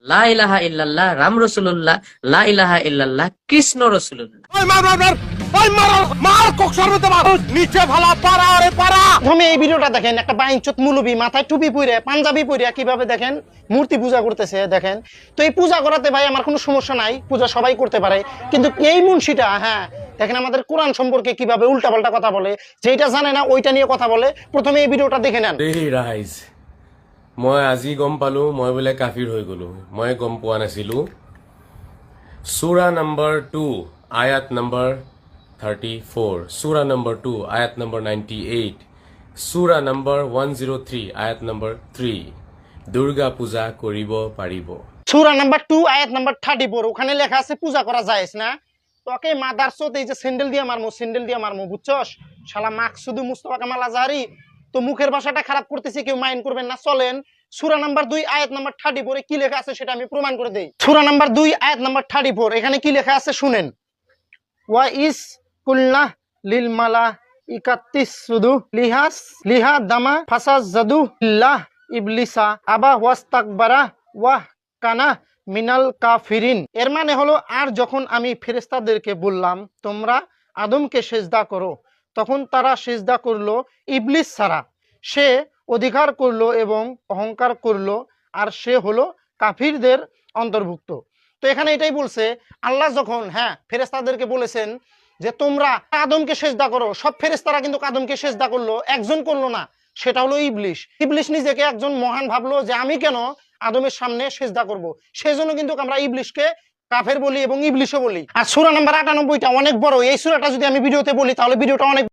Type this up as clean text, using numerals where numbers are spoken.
লা ইলাহা ইল্লাল্লাহ রাম রাসূলুল্লাহ, লা ইলাহা ইল্লাল্লাহ কৃষ্ণ রাসূলুল্লাহ। প্রথমে এই ভিডিওটা দেখেন, একটা বাইঞ্চুত মুলবি মাথায় টুপি পরে পাঞ্জাবি পরে কিভাবে দেখেন মূর্তি পূজা করতেছে দেখেন। তো এই পূজা করাতে ভাই আমার কোনো সমস্যা নাই, পূজা সবাই করতে পারে, কিন্তু এই মুন্সিটা হ্যাঁ দেখেন আমাদের কোরআন সম্পর্কে কিভাবে উল্টাপাল্টা কথা বলে, যেটা জানে না ওইটা নিয়ে কথা বলে। প্রথমে এই ভিডিওটা দেখে নেন। রাইজ মই আজি গম পালো মই বোলে কাফিৰ হৈ গলো, মই গম পোৱা নাছিলো। সূৰা নম্বৰ 2 আয়াত নম্বৰ 34, সূৰা নম্বৰ 2 আয়াত নম্বৰ 98, সূৰা নম্বৰ 103 আয়াত নম্বৰ 3, দুৰ্গা পূজা কৰিব পাৰিব। সূরা নাম্বার 2 আয়াত নাম্বার 34 ওখানে লেখা আছে পূজা করা যায় না। তোকে মাদারসত এই যে স্যান্ডেল দিয়ে মারমু বুঝছস শালা মাকসুদু মুস্তাফা কামাল আজহারি। তো মুখের ভাষাটা খারাপ করতেছি, কেউ মাইন্ড করবেন না, চলেন সূরা নাম্বার 2 আয়াত নাম্বার 34 কি লেখা আছে সেটা আমি প্রমাণ করে দেই। সূরা নাম্বার 2 আয়াত নাম্বার 34 এখানে কি লেখা আছে শুনেন। ওয়া ইস কুলনা লিল মালাইকাতিসজুদু লিহা দামা ফাসাজদু ইল্লাহ ইবলিসা আবা ওয়াস্তাকবারা ওয়া কানা মিনাল কাফিরিন। এর মানে হলো, আর যখন আমি ফেরেশতাদেরকে বললাম তোমরা আদমকে সিজদা করো, তখন তারা সিজদা করলো ইবলিস ছাড়া, সে অধিকার করলো এবং অহংকার করলো, আর সে হলো কাফিরদের অন্তর্ভুক্ত। তো এখানে এটাই বলছে আল্লাহ যখন হ্যাঁ ফেরেশতাদেরকে বলেছেন যে তোমরা আদমকে সিজদা করো, সব ফেরেশতারা কিন্তু আদমকে সিজদা করলো, একজন করলো না, সেটা হলো ইবলিস। ইবলিস নিজেকে একজন মহান ভাবলো যে আমি কেন আদমের সামনে সিজদা করব, সেজন্য কিন্তু আমরা ইবলিসকে কাফের বলি এবং ইবলিশও বলি। আর সূরা নাম্বার 98টা অনেক বড়, এই সূরাটা যদি আমি ভিডিওতে বলি তাহলে ভিডিওটা অনেক